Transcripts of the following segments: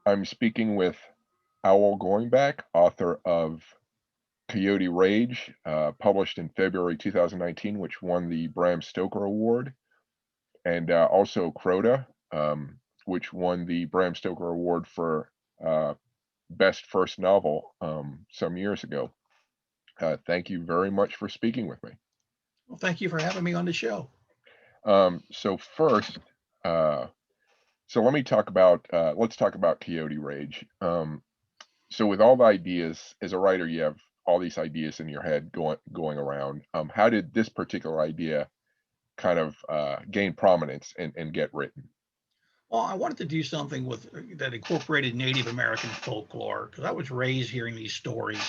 I'm speaking with Goingback, author of Coyote Rage, published in February 2019, which won the Bram Stoker Award, and also Crota, which won the Bram Stoker Award for Best First Novel some years ago. Thank you very much for speaking with me. Well, thank you for having me on the show. So first, uh, so let me talk about let's talk about Coyote Rage. So with all the ideas as a writer, you have all these ideas in your head going around. How did this particular idea kind of gain prominence and get written? Well, I wanted to do something with that incorporated Native American folklore because I was raised hearing these stories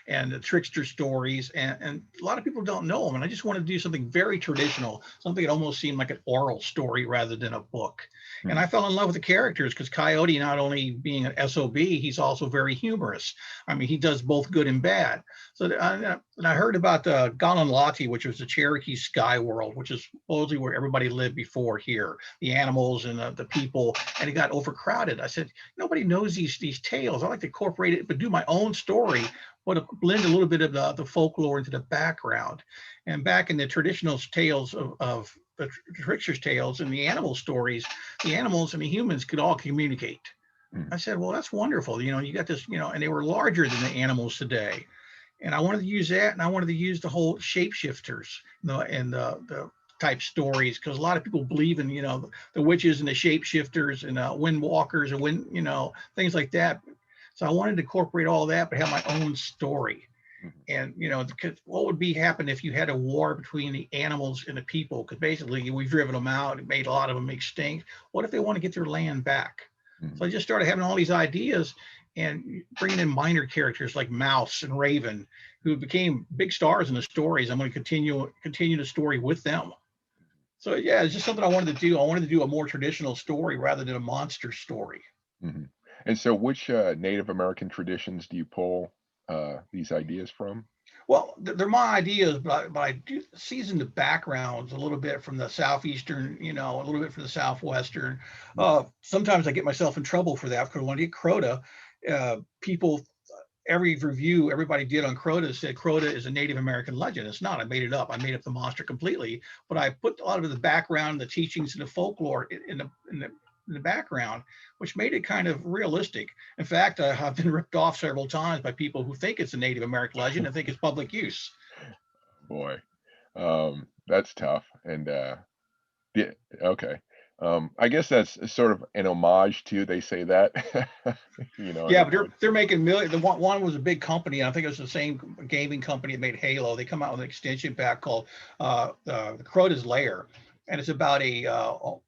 and the trickster stories, and a lot of people don't know them. And I just wanted to do something very traditional, something that almost seemed like an oral story rather than a book. And Hmm. I fell in love with the characters because Coyote, not only being an SOB, he's also very humorous. I mean, he does both good and bad. And I heard about the Galanlati, which was the Cherokee Sky World, which is supposedly where everybody lived before here, the animals and the people, and it got overcrowded. I said, nobody knows these tales. I like to incorporate it, but do my own story, but blend a little bit of the folklore into the background. And back in the traditional tales of the trickster's tales and the animal stories, the animals and the humans could all communicate. Hmm. I said, well, that's wonderful. You got this, and they were larger than the animals today. And I wanted to use that, and I wanted to use the whole shapeshifters, and the type stories, because a lot of people believe in the witches and the shapeshifters and windwalkers and things like that. So I wanted to incorporate all that, but have my own story. Hmm. And what would be happen if you had a war between the animals and the people? Because basically we've driven them out and made a lot of them extinct. What if they want to get their land back? So Hmm. I just started having all these ideas and bringing in minor characters like Mouse and Raven, who became big stars in the stories. I'm going to continue the story with them. So yeah, it's just something I wanted to do. I wanted to do a more traditional story rather than a monster story. Hmm. And so, which Native American traditions do you pull these ideas from? Well, they're my ideas, but I do season the backgrounds a little bit from the southeastern, a little bit from the southwestern. Sometimes I get myself in trouble for that because when I get Crota, people every review everybody did on Crota said Crota is a Native American legend. It's not. I made it up. I made up the monster completely, but I put a lot of the background, the teachings, and the folklore in the background, which made it kind of realistic. In fact, I've been ripped off several times by people who think it's a Native American legend and think it's public use. Boy, that's tough. And yeah, okay. I guess that's sort of an homage to. They say that, an Yeah, but they're homage. they're making million. The one was a big company. And I think it was the same gaming company that made Halo. They come out with an extension pack called the Crota's Lair, and it's about a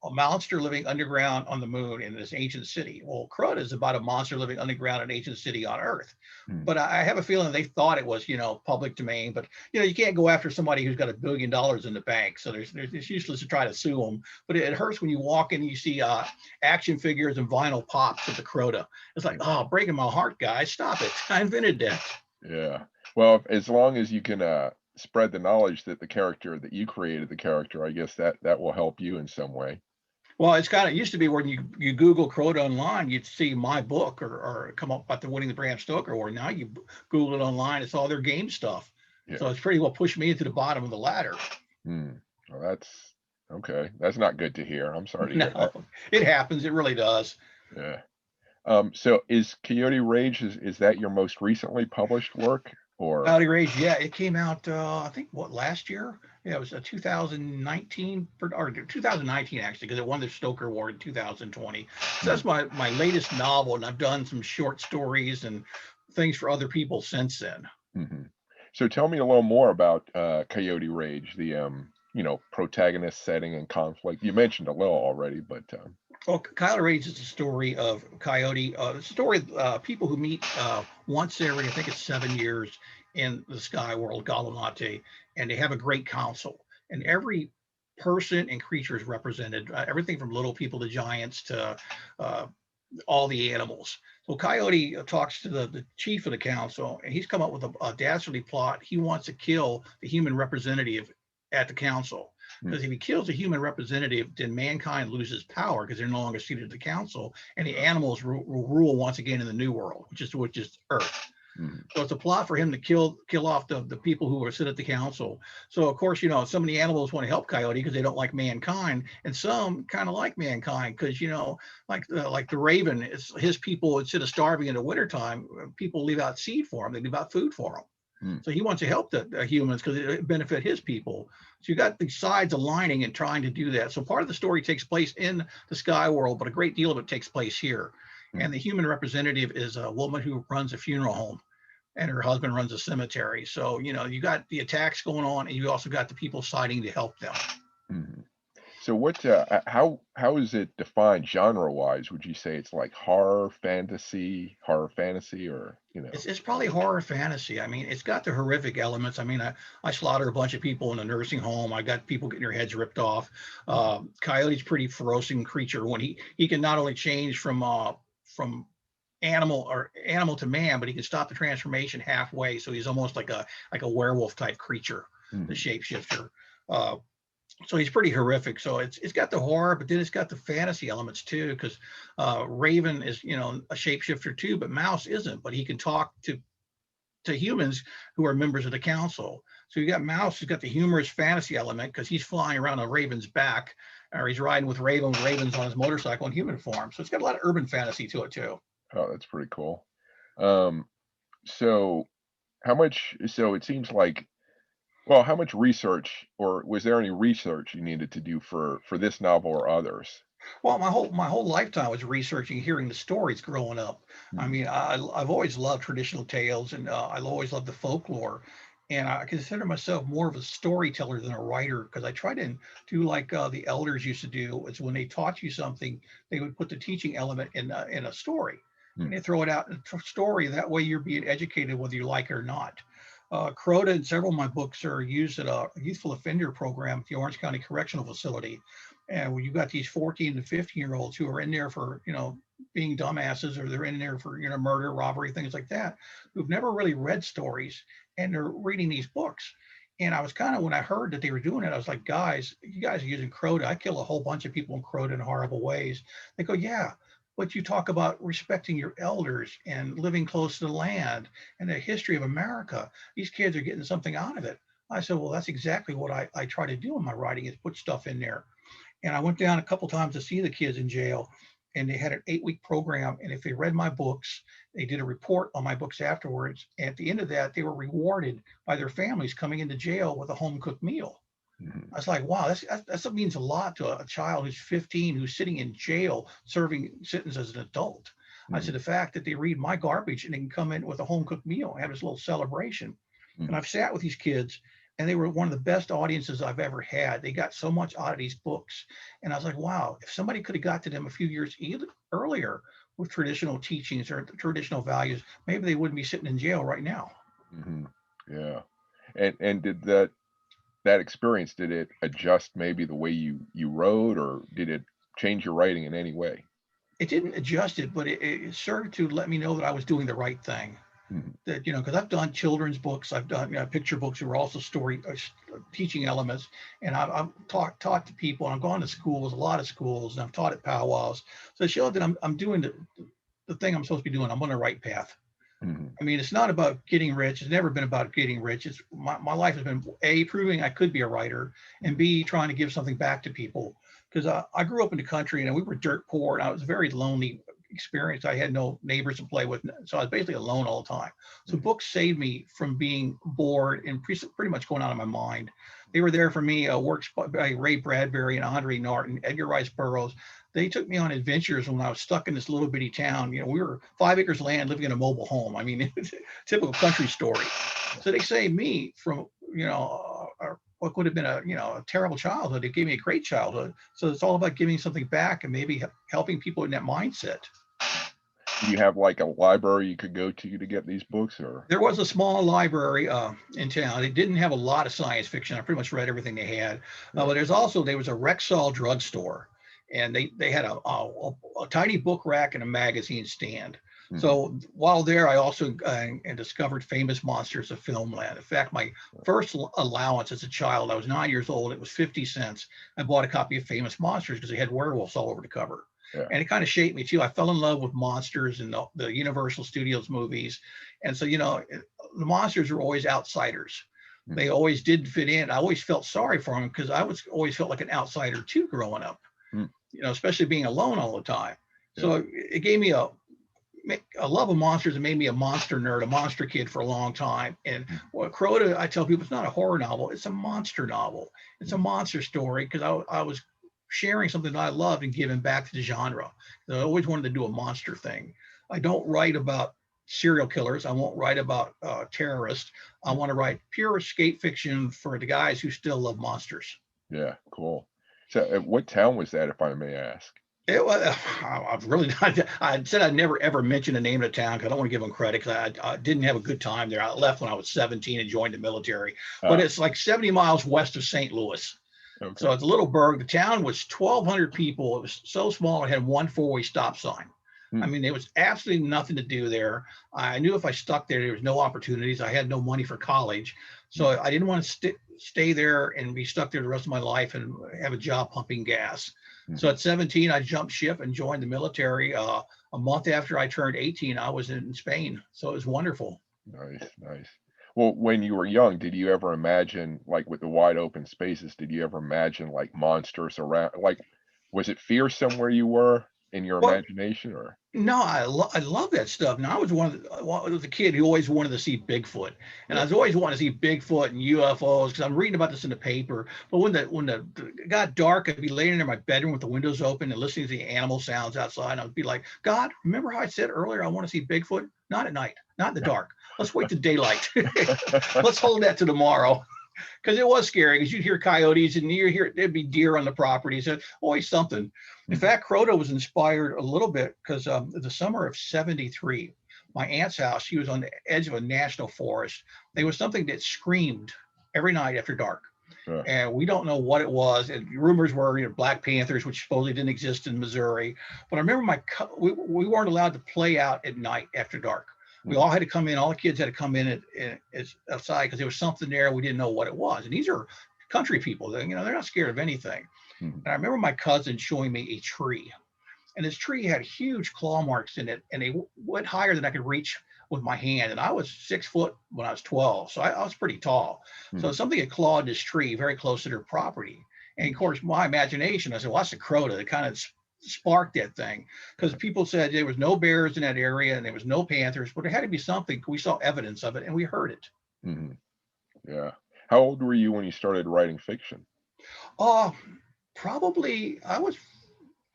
monster living underground on the moon in this ancient city. Well, Crota is about a monster living underground in an ancient city on Earth. Hmm. But I have a feeling they thought it was public domain. But you can't go after somebody who's got $1 billion in the bank. So it's useless to try to sue them. But it hurts when you walk in and you see action figures and vinyl pops of the Crota. It's like, oh, breaking my heart, guys. Stop it. I invented that. Yeah. Well, as long as you can spread the knowledge that the character that you created the character, I guess that will help you in some way. Well, it's kind of used to be when you Google Crota online, you'd see my book or come up about the winning the Bram Stoker Award. Now you Google it online, it's all their game stuff. So Yeah. it's pretty well pushed me into the bottom of the ladder. Hmm. Well, that's okay. That's not good to hear. I'm sorry to hear No, that. it happens. It really does. Yeah. So is Coyote Rage is that your most recently published work or? Coyote Rage, yeah, it came out I think last year? Yeah, it was a 2019 or 2019 actually, because it won the Stoker Award in 2020. So Hmm. that's my latest novel, and I've done some short stories and things for other people since then. Hmm. So tell me a little more about Coyote Rage, the protagonist setting and conflict. You mentioned a little already, but Well, Coyote Rage is the story of Coyote. It's a story of people who meet once every, I think it's 7 years in the sky world, Galamate, and they have a great council. And every person and creature is represented, everything from little people to giants to uh, all the animals. So Coyote talks to the chief of the council, and he's come up with a dastardly plot. He wants to kill the human representative at the council. Mm. because if he kills a human representative, then mankind loses power because they're no longer seated at the council, and the animals will rule once again in the new world, which is Earth. Mm. So it's a plot for him to kill off the people who are sit at the council. So of course, some of the animals want to help Coyote because they don't like mankind, and some kind of like mankind because like the raven, his people, instead of starving in the wintertime, people leave out seed for him. They leave out food for him. Mm. So he wants to help the humans because it benefit his people. So you got the sides aligning and trying to do that. So part of the story takes place in the sky world, but a great deal of it takes place here. Mm. And the human representative is a woman who runs a funeral home, and her husband runs a cemetery. So, you got the attacks going on, and you also got the people siding to help them. Mm. So what, how is it defined genre-wise? Would you say it's like horror fantasy, or, It's probably horror fantasy. I mean, it's got the horrific elements. I mean, I slaughter a bunch of people in a nursing home. I got people getting their heads ripped off. Coyote's pretty ferocious creature when he can not only change from animal to man, but he can stop the transformation halfway. So he's almost like a werewolf type creature, the Mhm. shapeshifter. Uh, so he's pretty horrific. So it's got the horror, but then it's got the fantasy elements too, because Raven is a shapeshifter too, but Mouse isn't. But he can talk to humans who are members of the council. So you got Mouse who's got the humorous fantasy element because he's flying around on Raven's back, or he's riding with Raven's on his motorcycle in human form. So it's got a lot of urban fantasy to it too. Oh, that's pretty cool. Um, so so it seems like, well, how much research, or was there any research you needed to do for this novel or others? Well, my whole lifetime was researching, hearing the stories growing up. I Mhm. mean, I've always loved traditional tales, and I've always loved the folklore. And I consider myself more of a storyteller than a writer because I try to do like the elders used to do. Is when they taught you something, they would put the teaching element in a story, and Mm. they throw it out in a story. That way, you're being educated whether you like it or not. Crota and several of my books are used at a youthful offender program at the Orange County Correctional Facility, and when you got these 14 to 15-year-olds who are in there for being dumbasses, or they're in there for murder, robbery, things like that, who've never really read stories, and they're reading these books. And I was kind of, when I heard that they were doing it, I was like, guys, you guys are using Crota. I kill a whole bunch of people in Crota in horrible ways. They go, yeah, but you talk about respecting your elders and living close to the land and the history of America. These kids are getting something out of it. I said, well, that's exactly what I try to do in my writing, is put stuff in there. And I went down a couple times to see the kids in jail, and they had an 8-week program. And if they read my books, they did a report on my books afterwards. And at the end of that, they were rewarded by their families coming into jail with a home cooked meal. Mhm. I was like, wow, that means a lot to a child who's 15, who's sitting in jail serving sentence as an adult. I said, Mhm. the fact that they read my garbage and they can come in with a home cooked meal and have this little celebration. And Mhm. I've sat with these kids, and they were one of the best audiences I've ever had. They got so much out of these books. And I was like, wow, if somebody could have got to them a few years earlier with traditional teachings or traditional values, maybe they wouldn't be sitting in jail right now. Mhm. Yeah. And did that experience, did it adjust maybe the way you wrote, or did it change your writing in any way? It didn't adjust it, but it served to let me know that I was doing the right thing. Mhm. That because I've done children's books, I've done picture books who are also story teaching elements, and I've taught to people, and I've gone to schools, a lot of schools, and I've taught at powwows. So it showed that I'm doing the thing I'm supposed to be doing. I'm on the right path. Mhm. I mean, it's not about getting rich. It's never been about getting rich. It's my life has been A, proving I could be a writer, and Mhm. B, trying to give something back to people. Because I grew up in the country, and we were dirt poor, and I was a very lonely experience. I had no neighbors to play with, so I was basically alone all the time. So Mhm. books saved me from being bored and pretty much going out of my mind. They were there for me. Works by Ray Bradbury and Andre Norton, Edgar Rice Burroughs. They took me on adventures when I was stuck in this little bitty town. We were 5 acres of land living in a mobile home. I mean, it's a typical country story. So they saved me from, what would have been a terrible childhood. They gave me a great childhood. So it's all about giving something back and maybe helping people in that mindset. Do you have, like, a library you could go to get these books, or? There was a small library in town. It didn't have a lot of science fiction. I pretty much read everything they had. Yeah. But there was a Rexall drugstore. and they had a tiny book rack and a magazine stand. Mhm. So while there, I also discovered famous monsters of filmland. In fact, my first allowance as a child, I was 9 years old. It was 50 cents. I bought a copy of Famous Monsters because they had werewolves all over the cover. Yeah. And it kind of shaped me too. I fell in love with monsters and the Universal Studios movies. And so, the monsters were always outsiders. Mhm. They always didn't fit in. I always felt sorry for them because I always felt like an outsider too growing up, Mhm. especially being alone all the time. So Yeah. it gave me a love of monsters and made me a monster nerd, a monster kid for a long time. And Crota, I tell people, it's not a horror novel, it's a monster novel. It's a monster story because I was sharing something that I loved and giving back to the genre. I always wanted to do a monster thing. I don't write about serial killers. I won't write about terrorists. I want to write pure escape fiction for the guys who still love monsters. Yeah, cool. So, what town was that, if I may ask? It was, I've really not. I said I'd never ever mention the name of the town because I don't want to give them credit because I didn't have a good time there. I left when I was 17 and joined the military, but it's like 70 miles west of St. Louis. Okay. So it's a little burg. The town was 1,200 people. It was so small it had one four-way stop sign. I mean, there was absolutely nothing to do there. I knew if I stuck there was no opportunities. I had no money for college, so I didn't want to stay there and be stuck there the rest of my life and have a job pumping gas. So at 17, I jumped ship and joined the military. A month after I turned 18, I was in Spain. So it was wonderful. Nice, nice. Well, when you were young, did you ever imagine, like with the wide open spaces, did you ever imagine like monsters around? Like, was it fearsome where you were in your Well, imagination, or? no, I love that stuff. Now I was was a kid who always wanted to see Bigfoot, and I Yeah. was always wanting to see Bigfoot and UFOs because I'm reading about this in the paper. But when it got dark, I'd be laying in my bedroom with the windows open and listening to the animal sounds outside. And I'd be like, God, remember how I said earlier I want to see Bigfoot? Not at night, not in the dark. Let's wait till daylight. Let's hold that to tomorrow. Because it was scary because you'd hear coyotes and there'd be deer on the property. So always something. In fact, Crota was inspired a little bit because the summer of 73, my aunt's house, she was on the edge of a national forest. There was something that screamed every night after dark. Yeah. And we don't know what it was. And rumors were, Black Panthers, which supposedly didn't exist in Missouri. But I remember we weren't allowed to play out at night after dark. We all had to come in. All the kids had to come in outside because there was something there. We didn't know what it was. And these are country people. They're not scared of anything. And I remember my cousin showing me a tree. And this tree had huge claw marks in it. And they went higher than I could reach with my hand. And I was 6 foot when I was 12. So I was pretty tall. So something had clawed this tree very close to their property. And of course, my imagination, I said, well, that's a Crota. It kind of sparked that thing because people said there was no bears in that area and there was no panthers, but there had to be something. We saw evidence of it and we heard it. Yeah. How old were you when you started writing fiction? Probably I was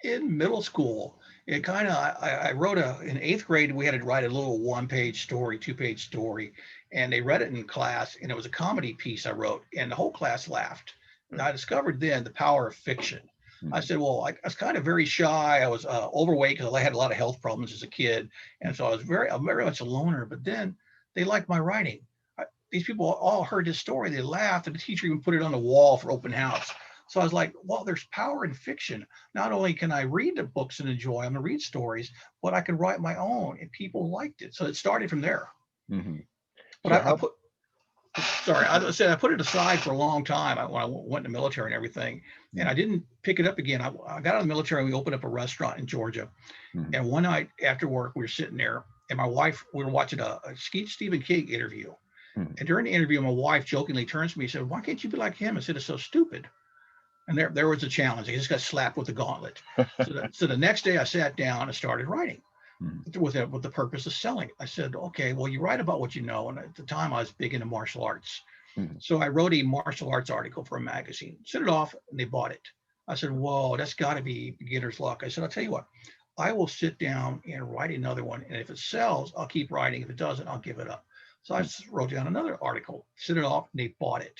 in middle school. It kind of I wrote in 8th grade we had to write a little 1-page story, 2-page story, and they read it in class, and it was a comedy piece I wrote, and the whole class laughed. And I discovered then the power of fiction. I said, well, I was kind of very shy. I was overweight because I had a lot of health problems as a kid. And so I'm very much a loner. But then they liked my writing. These people all heard this story. They laughed, and the teacher even put it on the wall for open house. So I was like, well, there's power in fiction. Not only can I read the books and enjoy them and read stories, but I can write my own. And people liked it. So it started from there. But So I said I put it aside for a long time when I went in the military and everything, and I didn't pick it up again. I got out of the military and we opened up a restaurant in Georgia. And one night after work, we were sitting there, and my wife, we were watching a Stephen King interview. And during the interview, my wife jokingly turns to me and said, "Why can't you be like him?" I said, "It's so stupid." And there was a challenge. I just got slapped with the gauntlet. So the next day I sat down and started writing. With the purpose of selling. I said, okay, well, you write about what you know. And at the time I was big into martial arts. So I wrote a martial arts article for a magazine, sent it off, and they bought it. I said, whoa, that's got to be beginner's luck. I said, I'll tell you what, I will sit down and write another one. And if it sells, I'll keep writing. If it doesn't, I'll give it up. So I wrote down another article, sent it off, and they bought it.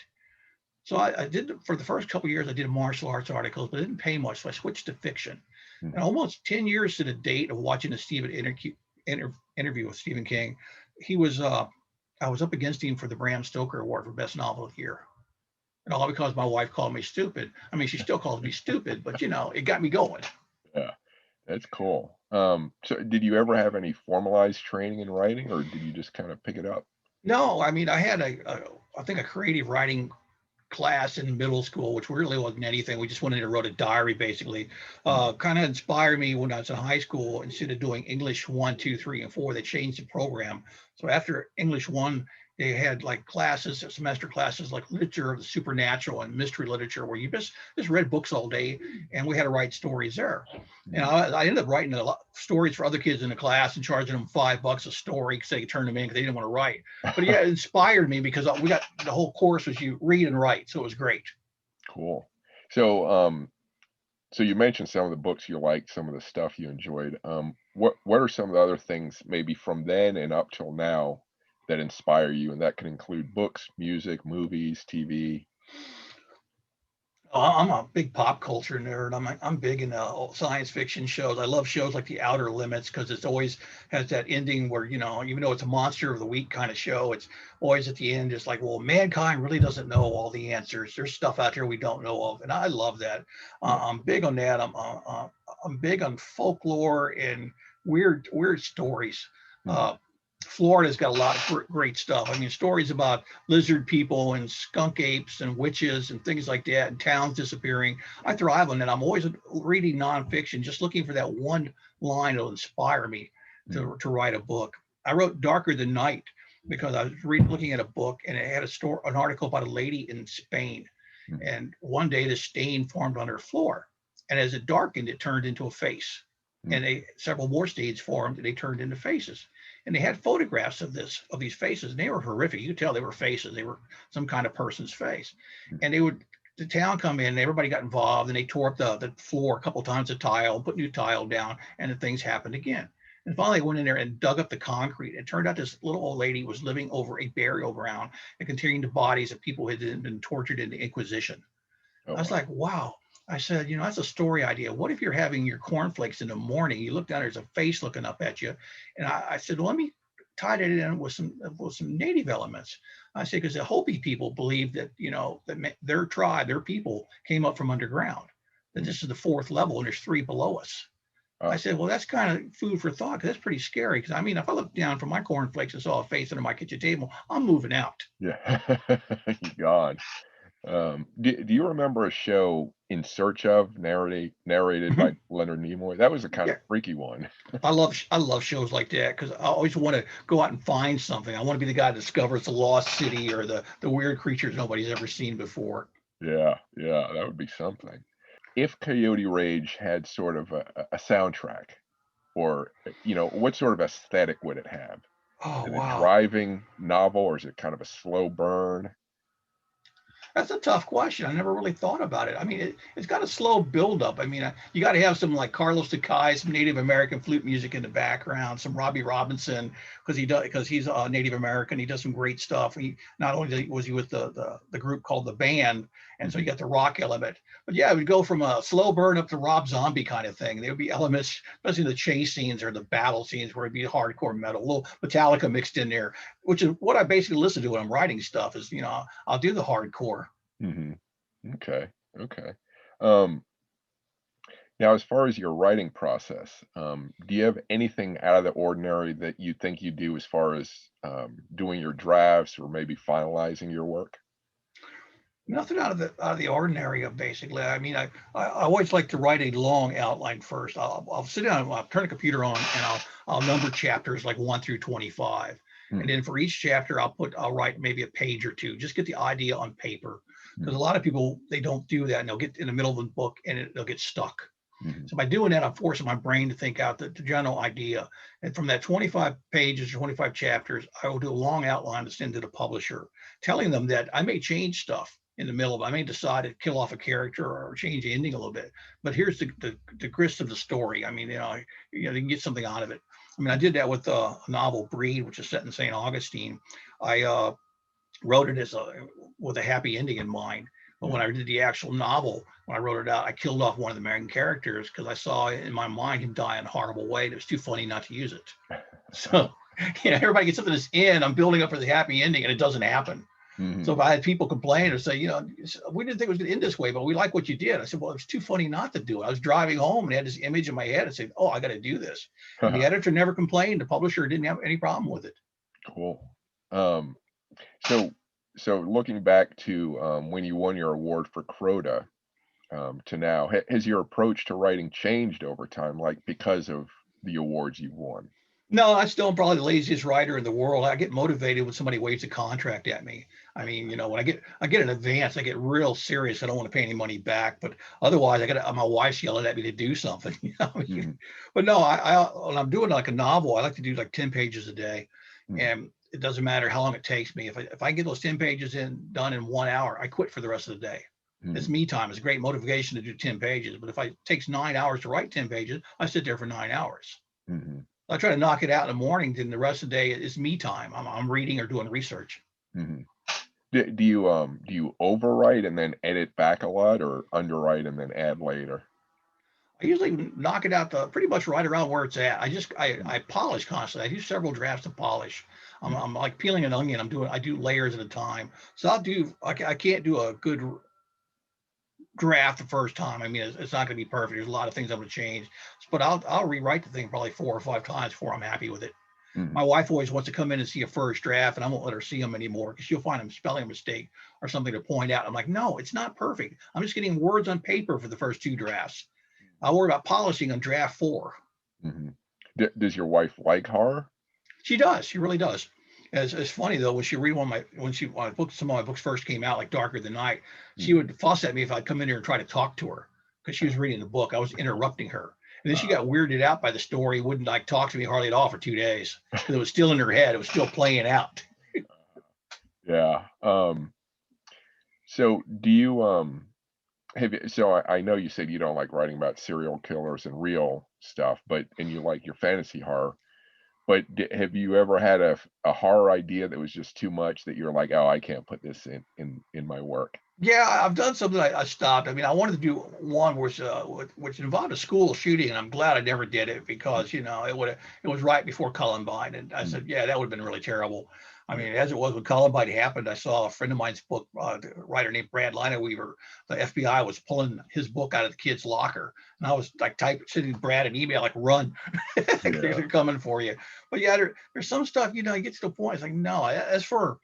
So I did, for the first couple of years, I did martial arts articles, but it didn't pay much. So I switched to fiction. And almost 10 years to the date of watching the Stephen interview with Stephen King, I was up against him for the Bram Stoker Award for Best Novel of the Year. And all because my wife called me stupid. I mean, she still calls me stupid, but it got me going. Yeah, that's cool. So did you ever have any formalized training in writing, or did you just kind of pick it up? No, I mean, I had I think a creative writing class in middle school, which really wasn't anything. We just went in and wrote a diary, basically. Mhm. Kind of inspired me when I was in high school. Instead of doing English 1, 2, 3, and 4, they changed the program. So after English 1, they had like classes, semester classes like literature of the supernatural and mystery literature, where you just read books all day, and we had to write stories there. And Mhm. I ended up writing a lot of stories for other kids in the class and charging them $5 a story because they could turn them in because they didn't want to write. But yeah, it inspired me because we got the whole course was you read and write, so it was great. Cool. So, you mentioned some of the books you liked, some of the stuff you enjoyed. What are some of the other things maybe from then and up till now that inspire you? And that can include books, music, movies, TV. I'm a big pop culture nerd. I'm big in science fiction shows. I love shows like The Outer Limits because it's always has that ending where even though it's a monster of the week kind of show, it's always at the end. It's like, well, mankind really doesn't know all the answers. There's stuff out there we don't know of, and I love that. Yeah. I'm big on that. I'm big on folklore and weird stories. Mhm. Uh, Florida's got a lot of great stuff. I mean, stories about lizard people and skunk apes and witches and things like that, and towns disappearing. I thrive on that. I'm always reading nonfiction, just looking for that one line that'll inspire me Mhm. to write a book. I wrote Darker Than Night because I was looking at a book and it had an article about a lady in Spain. Mhm. And one day the stain formed on her floor. And as it darkened, it turned into a face. Mhm. And several more stains formed and they turned into faces. And they had photographs of these faces, and they were horrific. You could tell they were faces. They were some kind of person's face. Mhm. And the town come in, and everybody got involved, and they tore up the floor a couple times of tile, put new tile down, and the things happened again. And finally, I went in there and dug up the concrete. It turned out this little old lady was living over a burial ground and containing the bodies of people who had been tortured in the Inquisition. Oh, I was wow. like, wow. I said, that's a story idea. What if you're having your cornflakes in the morning? You look down, there's a face looking up at you. And I said, well, let me tie that in with some native elements. I said, because the Hopi people believe that, that their tribe, their people came up from underground, that Mhm. this is the fourth level and there's three below us. I Oh, said, well, that's kind of food for thought. 'Cause that's pretty scary. Because I mean, if I look down from my cornflakes and saw a face under my kitchen table, I'm moving out. yeah. God. Do you remember a show In Search of, narrated by Mhm. Leonard Nimoy? That was a kind of Yeah. freaky one. I love shows like that because I always want to go out and find something. I want to be the guy that discovers the lost city or the weird creatures nobody's ever seen before. Yeah, yeah, that would be something. If Coyote Rage had sort of a soundtrack or, what sort of aesthetic would it have? Oh Is it a wow. driving novel or is it kind of a slow burn? That's a tough question. I never really thought about it. I mean, it's got a slow buildup. I mean, you got to have some like Carlos Sakai, some Native American flute music in the background, some Robbie Robinson because he's a Native American. He does some great stuff. He not only was he with the group called the Band, and so you Mhm. got the rock element. But yeah, it would go from a slow burn up to Rob Zombie kind of thing. There would be elements, especially the chase scenes or the battle scenes, where it'd be hardcore metal, a little Metallica mixed in there, which is what I basically listen to when I'm writing stuff. Is I'll do the hardcore. Mhm. Okay, okay. Um, Now as far as your writing process, do you have anything out of the ordinary that you think you do as far as, doing your drafts or maybe finalizing your work? Nothing out of the ordinary. Basically, I mean, I always like to write a long outline first. I'll sit down, I'll turn the computer on, and I'll number chapters like 1 through 25, and Mm, then for each chapter, I'll write maybe a page or two, just get the idea on paper. Because mm, a lot of people they don't do that, and they'll get in the middle of the book and they'll get stuck. mhm, So by doing that, I'm forcing my brain to think out the general idea. And from that 25 pages or 25 chapters, I will do a long outline to send to the publisher, telling them that I may change stuff in the middle of it. I may decide to kill off a character or change the ending a little bit. But here's the grist of the story. I mean, they can get something out of it. I mean, I did that with a novel Breed, which is set in St. Augustine. I wrote it with a happy ending in mind. But when mm. I did the actual novel, when I wrote it out, I killed off one of the main characters because I saw in my mind him die in a horrible way. And it was too funny not to use it. So, everybody gets something that's in. I'm building up for the happy ending, and it doesn't happen. Mm-hmm. So if I had people complain or say, we didn't think it was going to end this way, but we like what you did. I said, well, it was too funny not to do it. I was driving home and had this image in my head and said, oh, I got to do this. And the editor never complained. The publisher didn't have any problem with it. Cool. Um, so so looking back to when you won your award for Crota to now, has your approach to writing changed over time, like because of the awards you've won? No, I still am probably the laziest writer in the world. I get motivated when somebody waves a contract at me. I mean, when I get an advance, I get real serious. I don't want to pay any money back, but otherwise, my wife's yelling at me to do something. Mm-hmm. But no, I when I'm doing like a novel, I like to do like 10 pages a day, Mm-hmm. and it doesn't matter how long it takes me. If I get those 10 pages done in 1 hour, I quit for the rest of the day. Mm-hmm. It's me time. It's a great motivation to do 10 pages. But if it takes 9 hours to write 10 pages, I sit there for 9 hours. Mm-hmm. I try to knock it out in the morning, then the rest of the day is me time. I'm reading or doing research. Mm-hmm. Do you overwrite and then edit back a lot, or underwrite and then add later? I usually knock it out pretty much right around where it's at. I polish constantly. I do several drafts to polish. Mm-hmm. I'm like peeling an onion. I do layers at a time. So I can't do a good draft the first time. I mean, it's not going to be perfect. There's a lot of things I'm going to change, but I'll rewrite the thing probably 4 or 5 times before I'm happy with it. Mm-hmm. My wife always wants to come in and see a first draft, and I won't let her see them anymore because she'll find a spelling mistake or something to point out. I'm like, no, it's not perfect. I'm just getting words on paper for the first 2 drafts. I'll worry about polishing on draft 4. Mm-hmm. Does your wife like horror? She does. She really does. It's funny though, when some of my books first came out, like Darker Than Night, she would fuss at me if I'd come in here and try to talk to her because she was reading the book. I was interrupting her. And then she got weirded out by the story, wouldn't like talk to me hardly at all for 2 days because it was still in her head. It was still playing out. Yeah. So do you I know you said you don't like writing about serial killers and real stuff, and you like your fantasy horror, but have you ever had a horror idea that was just too much that you're like, oh, I can't put this in my work? Yeah, I've done something I stopped. I mean, I wanted to do one which involved a school shooting, and I'm glad I never did it because it was right before Columbine, and I said, yeah, that would have been really terrible. I mean, as it was when Columbine happened, I saw a friend of mine's book, a writer named Brad Lineweaver. The FBI was pulling his book out of the kid's locker, and I was like sending Brad an email like, "Run, they're coming for you." But yeah, there's some stuff you get to the point. It's like, no, as for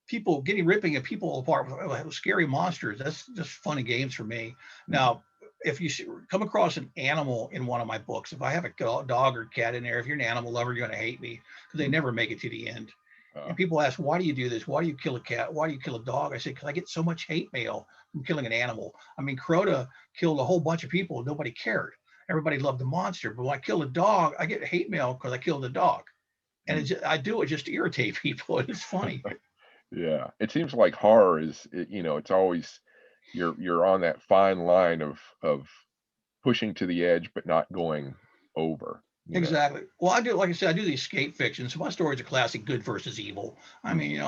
people ripping people apart with scary monsters, that's just fun and games for me. Now, if you come across an animal in one of my books, if I have a dog or cat in there, if you're an animal lover, you're going to hate me because they never make it to the end. And people ask, why do you do this? Why do you kill a cat? Why do you kill a dog? I say, because I get so much hate mail from killing an animal. I mean, Crota killed a whole bunch of people and nobody cared. Everybody loved the monster. But when I kill a dog, I get hate mail because I killed a dog. And I do it just to irritate people. It's funny. Yeah, it seems like horror it's always you're on that fine line of pushing to the edge but not going over. Exactly. Well, like I said, I do the escape fiction. So my stories are classic good versus evil. I mean,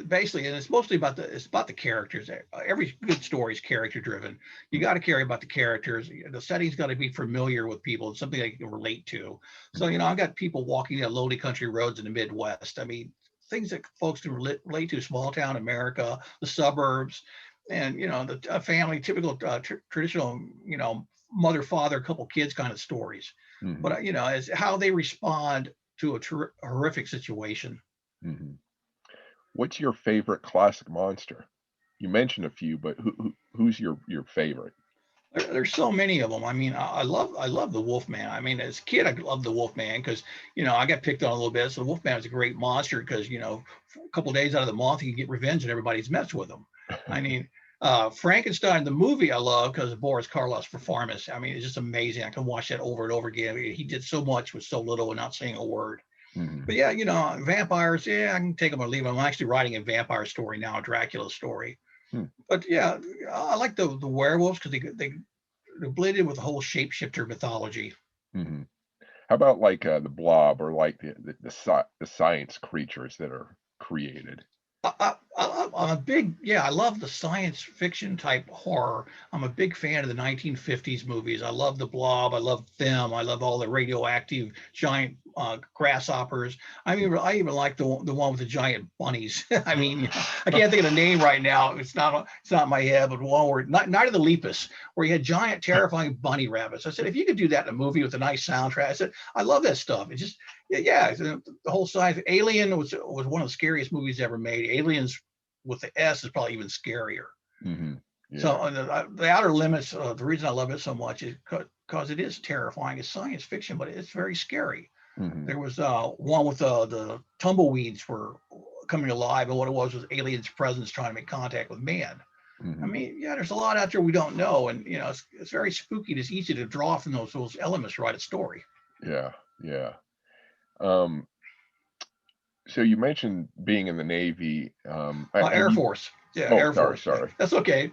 basically, and it's mostly about the characters. Every good story is character driven. You got to care about the characters. The setting's got to be familiar with people. It's something they can relate to. So, I've got people walking down lonely country roads in the Midwest. I mean, things that folks can relate to: small town America, the suburbs, and the family, typical traditional, mother, father, couple kids kind of stories. Mm-hmm. But as how they respond to a horrific situation. Mm-hmm. What's your favorite classic monster? You mentioned a few, but who's your favorite? There's so many of them. I mean, I love the Wolfman. I mean, as a kid, I loved the Wolfman because I got picked on a little bit. So the Wolfman was a great monster because a couple of days out of the month you can get revenge and everybody's messed with him. I mean, Frankenstein, the movie, I love because of Boris Karloff's performance. I mean, it's just amazing. I can watch that over and over again. I mean, he did so much with so little and not saying a word. Mm-hmm. But yeah, vampires, yeah, I can take them or leave them. I'm actually writing a vampire story now, a Dracula story. But yeah, I like the werewolves because they blend in with the whole shapeshifter mythology. Mm-hmm. How about like the Blob, or like the science creatures that are created? I'm a big, I love the science fiction type horror. I'm a big fan of the 1950s movies. I love the Blob. I love them. I love all the radioactive giant grasshoppers. I even like the one with the giant bunnies. I mean, I can't think of the name right now. It's not in my head, but one where Night of the Lepus, where you had giant, terrifying bunny rabbits. I said, if you could do that in a movie with a nice soundtrack, I said, I love that stuff. It just, yeah, the whole science. Alien was one of the scariest movies ever made. Aliens with the S is probably even scarier. Mm-hmm. Yeah. So the Outer Limits, the reason I love it so much is because it is terrifying. It's science fiction, but it's very scary. Mm-hmm. There was one with the tumbleweeds were coming alive, and what it was aliens' presence trying to make contact with man. Mm-hmm. I mean, yeah, there's a lot out there we don't know, and it's very spooky. It's easy to draw from those elements to write a story. Yeah, yeah. So you mentioned being in the Navy. Air Force. Yeah, Oh, Air Force. sorry. That's okay.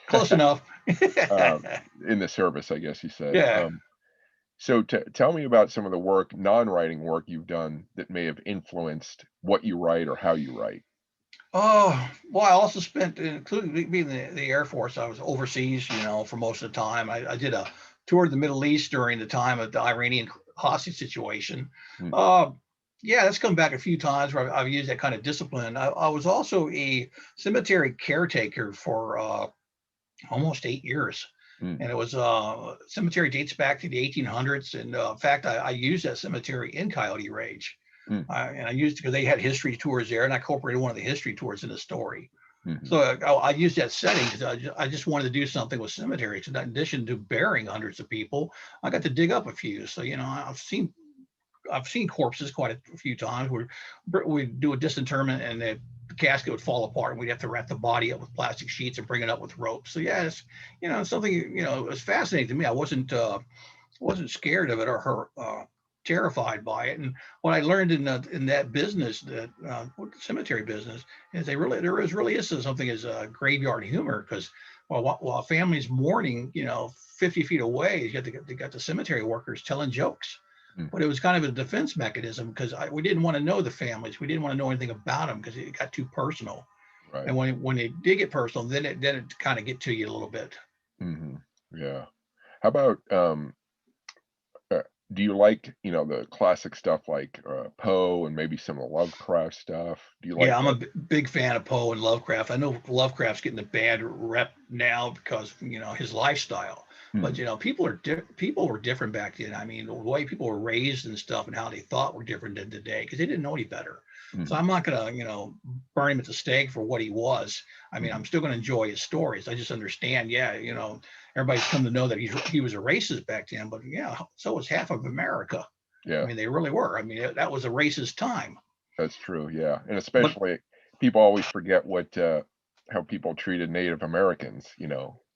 Close enough. In the service, I guess you said. Yeah. So tell me about some of the work, non-writing work you've done that may have influenced what you write or how you write. Oh, well, I also spent, including being in the Air Force, I was overseas, for most of the time. I did a tour of the Middle East during the time of the Iranian hostage situation. Yeah, that's come back a few times where I've used that kind of discipline. I was also a cemetery caretaker for almost 8 years. And it was cemetery dates back to the 1800s. And in fact, I used that cemetery in Coyote Rage. And I used it because they had history tours there, and I incorporated one of the history tours in the story. Mm-hmm. So I used that setting because I just wanted to do something with cemeteries. In addition to burying hundreds of people, I got to dig up a few. So I've seen corpses quite a few times where we do a disinterment and the casket would fall apart, and we'd have to wrap the body up with plastic sheets and bring it up with ropes. So yeah, it's something it was fascinating to me. I wasn't scared of it or terrified by it. And what I learned in that business, that cemetery business, is there is something as graveyard humor, because while a family's mourning 50 feet away, they got the cemetery workers telling jokes. But it was kind of a defense mechanism because we didn't want to know the families. We didn't want to know anything about them because it got too personal. Right. And when it did get personal, then it kind of get to you a little bit. Mm-hmm. Yeah. How about do you like the classic stuff like Poe and maybe some of the Lovecraft stuff? Do you like? Yeah, I'm a big fan of Poe and Lovecraft. I know Lovecraft's getting a bad rep now because his lifestyle. But people were different back then. I mean, the way people were raised and stuff and how they thought were different than today because they didn't know any better. So I'm not gonna burn him at the stake for what he was. I mean, I'm still gonna enjoy his stories. I just understand, everybody's come to know that he was a racist back then. But yeah, so was half of America. Yeah, I mean, they really were. I mean, that was a racist time. That's true. Yeah, and especially people always forget how people treated Native Americans.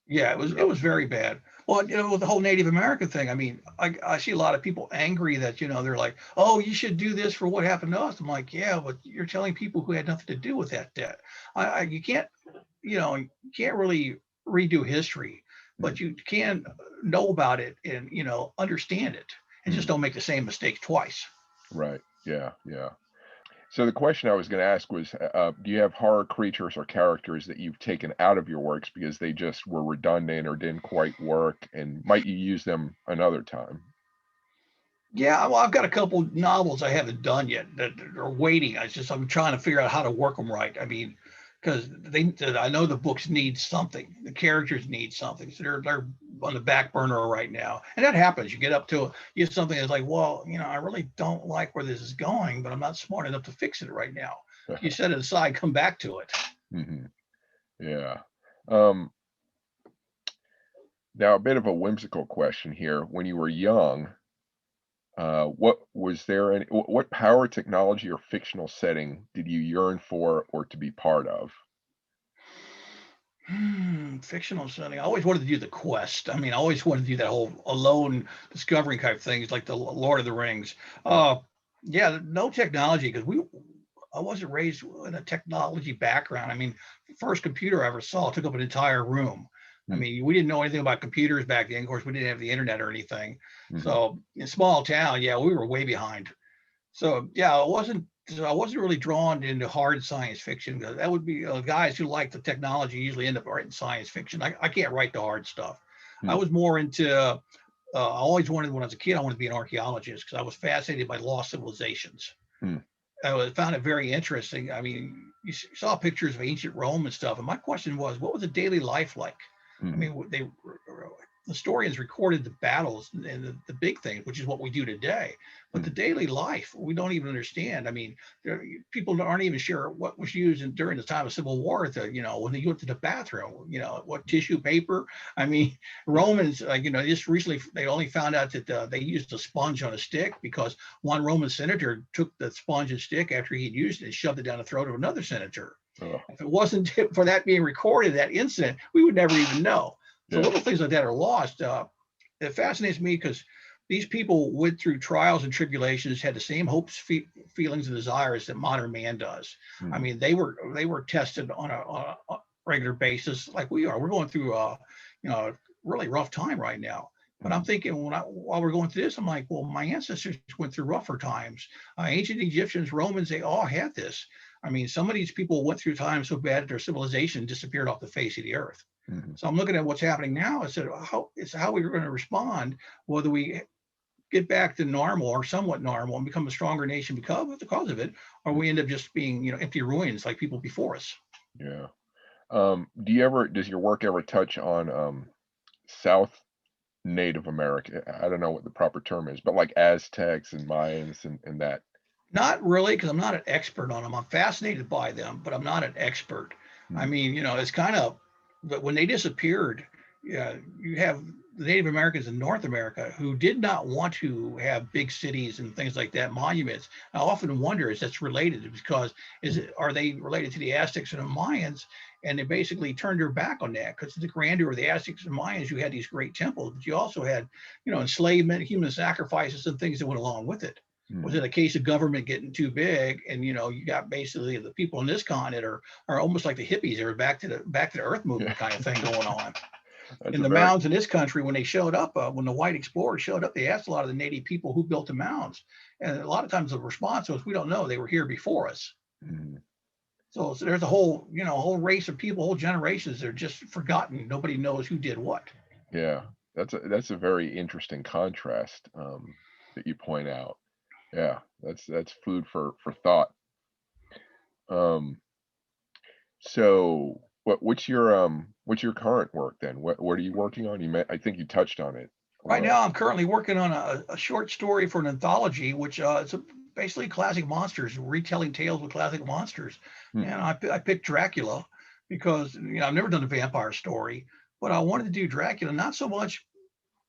Yeah, it was very bad. Well, with the whole Native American thing, I mean, I see a lot of people angry that, they're like, oh, you should do this for what happened to us. I'm like, yeah, but you're telling people who had nothing to do with that debt. You can't really redo history, but you can know about it and, understand it and just don't make the same mistake twice. Right. Yeah. Yeah. So the question I was going to ask was, do you have horror creatures or characters that you've taken out of your works because they just were redundant or didn't quite work, and might you use them another time? Yeah, well, I've got a couple novels I haven't done yet that are waiting. I'm trying to figure out how to work them right. I mean, because I know the books need something, the characters need something, so they're on the back burner right now, and that happens. You get something that's like, well, I really don't like where this is going, but I'm not smart enough to fix it right now. You set it aside, come back to it. Mm-hmm. Yeah. Now a bit of a whimsical question here. When you were young, what power, technology, or fictional setting did you yearn for or to be part of? Fictional setting. I always wanted to do the quest. I mean, I always wanted to do that whole alone discovering type things like the Lord of the Rings. Yeah, no technology because I wasn't raised in a technology background. I mean, the first computer I ever saw took up an entire room. I mean, we didn't know anything about computers back then. Of course, we didn't have the internet or anything. So in small town, yeah, we were way behind. So yeah, I wasn't really drawn into hard science fiction because that would be guys who like the technology usually end up writing science fiction. I can't write the hard stuff. I was more into I always wanted, when I was a kid, I wanted to be an archaeologist because I was fascinated by lost civilizations. Hmm. Found it very interesting. I mean, you saw pictures of ancient Rome and stuff, and my question was, what was the daily life like? I Hmm. mean, historians recorded the battles and the big things, which is what we do today. But Hmm. the daily life, we don't even understand. I mean, people aren't even sure what was used during the time of Civil War. When they went to the bathroom, what tissue paper. I mean, Romans, just recently they only found out that they used a sponge on a stick because one Roman senator took the sponge and stick after he had used it and shoved it down the throat of another senator. Oh, If it wasn't for that being recorded, that incident, we would never even know. So yeah. little things like that are lost. It fascinates me because these people went through trials and tribulations, had the same hopes, feelings, and desires that modern man does. I Hmm. mean, they were tested on a regular basis, like we are. We're going through a really rough time right now. But I'm Hmm. thinking while we're going through this, I'm like, well, my ancestors went through rougher times. Ancient Egyptians, Romans, they all had this. I mean, some of these people went through times so bad that their civilization disappeared off the face of the earth. Hmm. So I'm looking at what's happening now. I said, how we're going to respond, whether we get back to normal or somewhat normal and become a stronger nation because of it, or we end up just being, empty ruins like people before us. Yeah. Does your work ever touch on South Native America? I don't know what the proper term is, but like Aztecs and Mayans and that. Not really, because I'm not an expert on them. I'm fascinated by them, but I'm not an expert. I Hmm. mean, it's kind of, but when they disappeared, yeah, you have the Native Americans in North America who did not want to have big cities and things like that, monuments. I often wonder is that's related because are they related to the Aztecs and the Mayans? And they basically turned their back on that because the grandeur of the Aztecs and Mayans, you had these great temples, but you also had, enslavement, human sacrifices, and things that went along with it. Was Hmm. it a case of government getting too big, and you got basically the people in this continent are almost like the hippies, or back to the earth Yeah. movement kind of thing going on. That's In a the very mounds in this country, when they showed up, when the white explorers showed up, they asked a lot of the native people who built the mounds, and a lot of times the response was, "We don't know. They were here before us." Mhm. So there's a whole race of people, whole generations that are just forgotten. Nobody knows who did what. Yeah. That's a very interesting contrast, that you point out. Yeah, that's food for thought. Um, so what's your current work then? What are you working on? I think you touched on it a Right little. now, I'm currently working on a short story for an anthology, which basically classic monsters, retelling tales with classic monsters. Hmm. And I picked Dracula because I've never done a vampire story, but I wanted to do Dracula not so much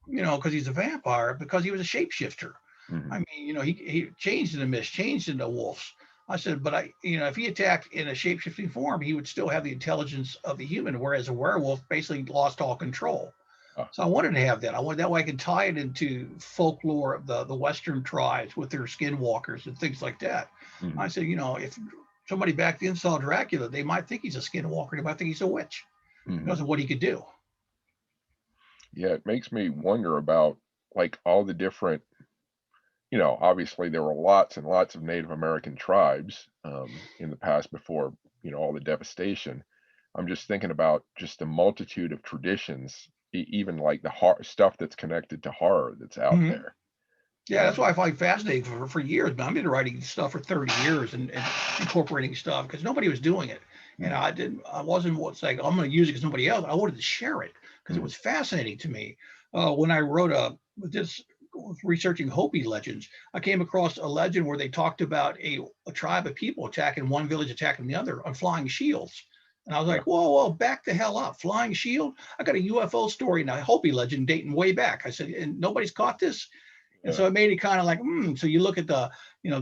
because he's a vampire, because he was a shapeshifter. I Mhm. mean, he changed into mist, changed into wolves. I said, but if he attacked in a shapeshifting form, he would still have the intelligence of the human, whereas a werewolf basically lost all control. Ah, So I wanted to have that. I wanted that way I could tie it into folklore of the Western tribes with their skinwalkers and things like that. I mhm. said, if somebody back then saw Dracula, they might think he's a skinwalker. They might think he's a witch because Mhm. of what he could do. Yeah, it makes me wonder about like all the different, obviously there were lots and lots of Native American tribes in the past before, all the devastation. I'm just thinking about just the multitude of traditions, even like the stuff that's connected to horror that's out Mhm. there. Yeah, that's why I find fascinating for years. But I've been writing stuff for 30 years and incorporating stuff because nobody was doing it. And Mhm. I wasn't what's like, I'm going to use it because nobody else. I wanted to share it because it Mhm. was fascinating to me. When I wrote this, researching Hopi legends, I came across a legend where they talked about a tribe of people attacking one village, attacking the other on flying shields. And I was Uh, like, whoa, whoa, back the hell up. Flying shield? I got a UFO story now, Hopi legend dating way back. I said, and nobody's caught this? And yeah. so it made it kind of like, so you look at the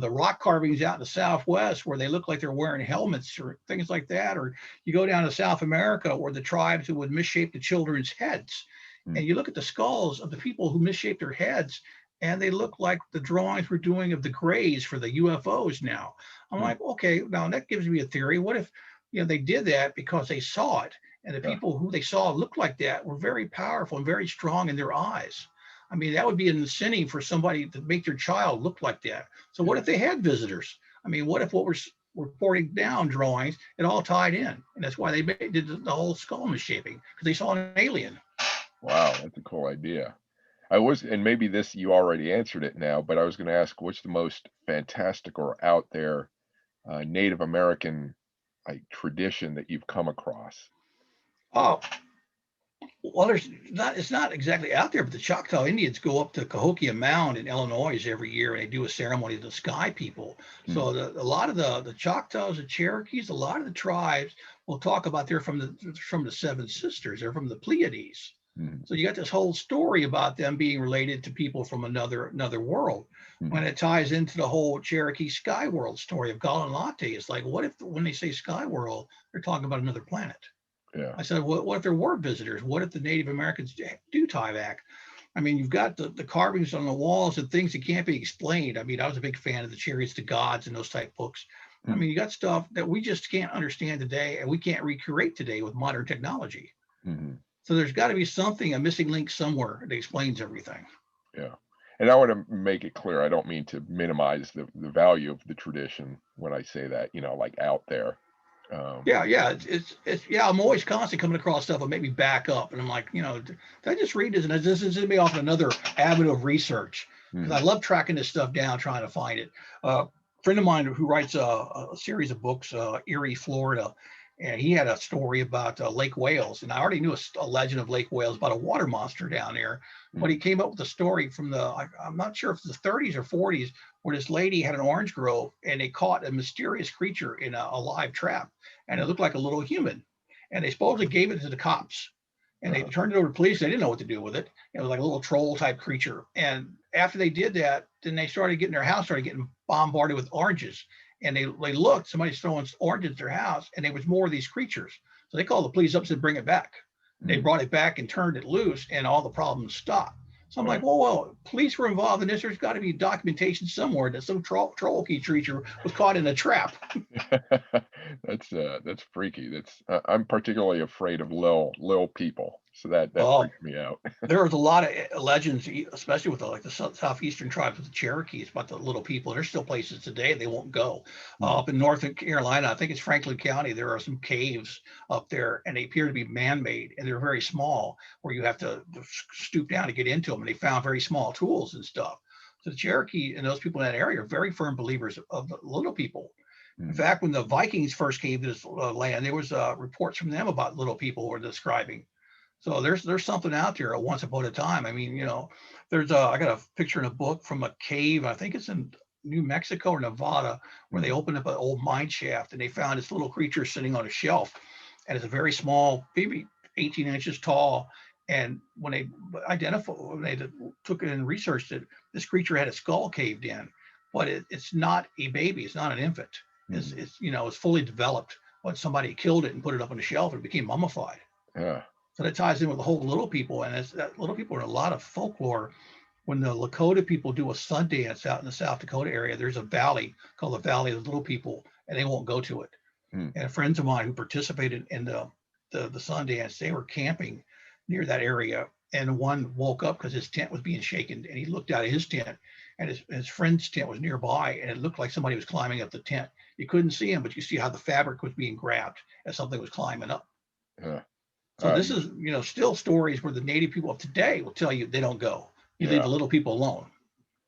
rock carvings out in the Southwest where they look like they're wearing helmets or things like that. Or you go down to South America where the tribes who would misshape the children's heads. Mm. And you look at the skulls of the people who misshape their heads and they look like the drawings we're doing of the grays for the UFOs now. I'm Mm. like, okay, now that gives me a theory. What if, they did that because they saw it and the Yeah. people who they saw looked like that were very powerful and very strong in their eyes. I mean, that would be an incentive for somebody to make their child look like that. So what Yeah. if they had visitors? I mean, what if what we're reporting down drawings, it all tied in? And that's why they did the whole skull misshapen because they saw an alien. Wow, that's a cool idea. I was, and maybe this you already answered it now, but I was going to ask, what's the most fantastic or out there Native American like tradition that you've come across? Oh, well, it's not exactly out there, but the Choctaw Indians go up to Cahokia Mound in Illinois every year, and they do a ceremony to the sky people. Hmm. So a lot of the Choctaws, the Cherokees, a lot of the tribes will talk about they're from the Seven Sisters, they're from the Pleiades. Hmm. So you got this whole story about them being related to people from another world. When Hmm. it ties into the whole Cherokee Sky World story of Galanate, it's like, what if when they say Sky World, they're talking about another planet? Yeah. I said, what if there were visitors? What if the Native Americans do tie back? I mean, you've got the carvings on the walls and things that can't be explained. I mean, I was a big fan of the Chariots to Gods and those type books. I Hmm. mean, you got stuff that we just can't understand today and we can't recreate today with modern technology. Hmm. So there's got to be something, a missing link somewhere that explains everything. Yeah. And I want to make it clear, I don't mean to minimize the value of the tradition when I say that, like out there. Um, Yeah. It's yeah. I'm always constantly coming across stuff that make me back up, and I'm like, did I just read this? And this is me off another avenue of research because I mhm. love tracking this stuff down, trying to find it. A friend of mine who writes a series of books, Erie, Florida, and he had a story about Lake Wales, and I already knew a legend of Lake Wales about a water monster down there, but he Mhm. came up with a story from I'm not sure if it's the 30s or 40s, where this lady had an orange grove and they caught a mysterious creature in a live trap, and it Mhm. looked like a little human. And they supposedly gave it to the cops, and they Uh-huh. turned it over to police. They didn't know what to do with it. It was like a little troll type creature. And after they did that, then they started getting their house started getting bombarded with oranges. And they looked, somebody's throwing oranges at their house, and there was more of these creatures. So they called the police up and said, bring it back. They Mhm. brought it back and turned it loose, and all the problems stopped. So I'm Yeah. like, well, police were involved in this. There's got to be documentation somewhere that some troll creature was caught in a trap. That's freaky. I'm particularly afraid of little people, so that Oh, freaks me out. there was a lot of legends, especially with like the southeastern tribes with the Cherokees about the little people. There's still places today they won't go. Mhm. Up in Northern Carolina, I think it's Franklin County, there are some caves up there, and they appear to be man-made, and they're very small, where you have to stoop down to get into them. And they found very small tools and stuff. So the Cherokee and those people in that area are very firm believers of the little people. In Mhm. fact, when the Vikings first came to this land, there was reports from them about little people were describing. So there's something out there at once upon a time. I mean, there's I got a picture in a book from a cave. I think it's in New Mexico or Nevada, where they Mhm. opened up an old mine shaft and they found this little creature sitting on a shelf, and it's a very small, maybe 18 inches tall. And when they took it and researched it, this creature had a skull caved in, but it's not a baby. It's not an infant. It's Mhm. it's it's fully developed. But somebody killed it and put it up on the shelf and it became mummified. Yeah. So that ties in with the whole little people, and that little people are a lot of folklore. When the Lakota people do a sun dance out in the South Dakota area, there's a valley called the Valley of the Little People, and they won't go to it. Mhm. And friends of mine who participated in the sun dance, they were camping near that area, and one woke up because his tent was being shaken, and he looked out of his tent, and his friend's tent was nearby, and it looked like somebody was climbing up the tent. You couldn't see him, but you see how the fabric was being grabbed as something was climbing up. Yeah. So this You is, still stories where the native people of today will tell you they don't go. You leave yeah. the little people alone.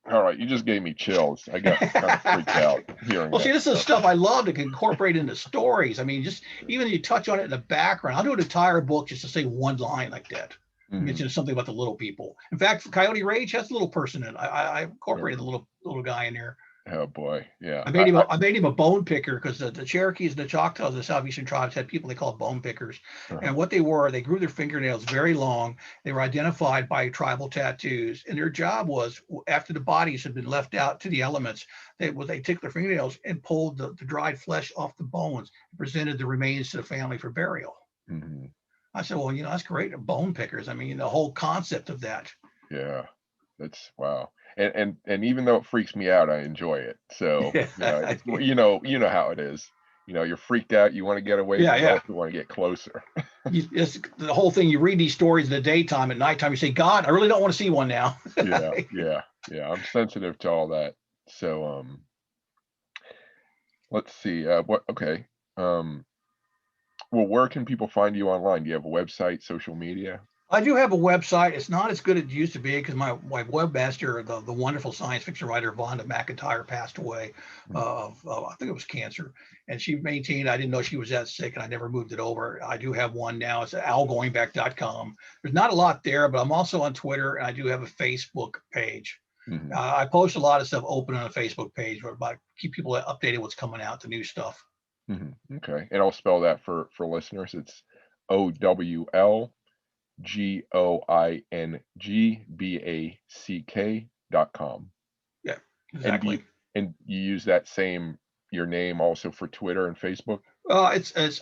All right, you just gave me chills. I got kind of freaked out hearing Well, see, that this is stuff. stuff I love to incorporate into stories. I mean, just even you touch on it in the background. I'll do an entire book just to say one line like that. Mhm. Mention something about the little people. In fact, Coyote Rage has a little person in it. I incorporated the Uh, little guy in there. oh boy. Yeah. I made him a bone picker because the Cherokees and the Choctaws, the southeastern tribes, had people they called bone pickers. Uh-huh. And what they were, they grew their fingernails very long. They were identified by tribal tattoos, and their job was after the bodies had been left out to the elements, they took their fingernails and pulled the dried flesh off the bones and presented the remains to the family for burial. Mhm. I said, well, that's great. Bone pickers. I mean, the whole concept of that. Yeah. That's wow. And even though it freaks me out, I enjoy it. So, it's how it is. You're freaked out, you want to get away, Yeah, but you yeah. also want to get closer. It's the whole thing. You read these stories in the daytime, at nighttime, you say, God, I really don't want to see one now. Yeah, yeah, yeah. I'm sensitive to all that. So, let's see. What? Okay. Um, well, where can people find you online? Do you have a website, social media? I do have a website. It's not as good as it used to be because my webmaster, the wonderful science fiction writer Vonda McIntyre, passed away of I think it was cancer, and she maintained. I didn't know she was that sick, and I never moved it over. I do have one now. It's at algoingback.com. There's not a lot there, but I'm also on Twitter, and I do have a Facebook page. Mm-hmm. I post a lot of stuff open on a Facebook page, where I keep people updated what's coming out, the new stuff. Mm-hmm. Okay, and I'll spell that for listeners. It's OWLGOINGBACK.com. Yeah, And exactly. you use that same your name also for Twitter and Facebook? It's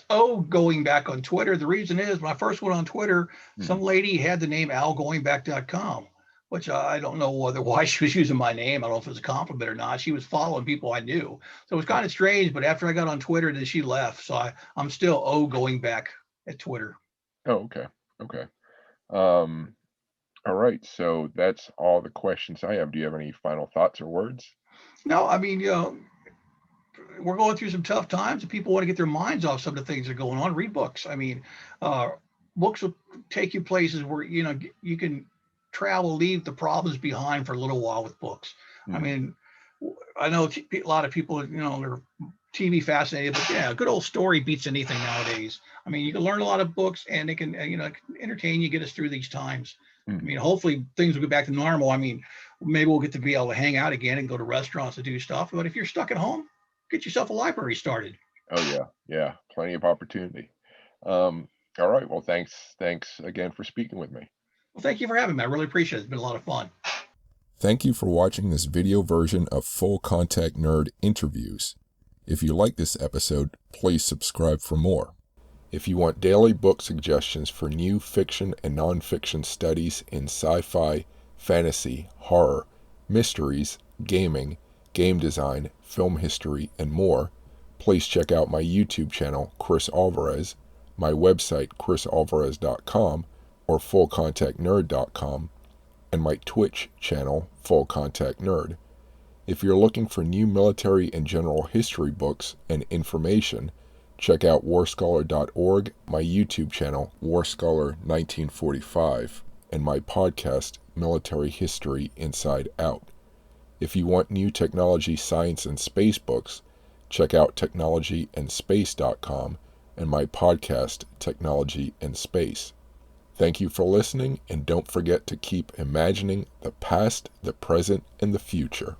going back on Twitter. The reason is when I first went on Twitter, some Mm-hmm. lady had the name algoingback.com, which I don't know why she was using my name. I don't know if it was a compliment or not. She was following people I knew. So it was kind of strange. But after I got on Twitter, then she left. So I'm still going back at Twitter. Oh, okay. Okay. Um, all right. So that's all the questions I have. Do you have any final thoughts or words? No, I mean, we're going through some tough times and people want to get their minds off some of the things that are going on. Read books. I mean, uh, books will take you places where, you can travel, leave the problems behind for a little while with books. I Mm-hmm. mean, I know a lot of people, they're TV fascinated, but yeah, a good old story beats anything nowadays. I mean, you can learn a lot of books and they can, entertain you, get us through these times. I Mm-hmm. mean, hopefully things will get back to normal. I mean, maybe we'll get to be able to hang out again and go to restaurants to do stuff. But if you're stuck at home, get yourself a library started. Oh yeah. Yeah. Plenty of opportunity. All right. Well, thanks again for speaking with me. Well, thank you for having me. I really appreciate it. It's been a lot of fun. Thank you for watching this video version of Full Contact Nerd Interviews. If you like this episode, please subscribe for more. If you want daily book suggestions for new fiction and nonfiction studies in sci-fi, fantasy, horror, mysteries, gaming, game design, film history, and more, please check out my YouTube channel, Cris Alvarez, my website, crisalvarez.com or fullcontactnerd.com, and my Twitch channel, Full Contact Nerd. If you're looking for new military and general history books and information, check out warscholar.org, my YouTube channel, Warscholar 1945, and my podcast, Military History Inside Out. If you want new technology, science, and space books, check out technologyandspace.com and my podcast, Technology and Space. Thank you for listening, and don't forget to keep imagining the past, the present, and the future.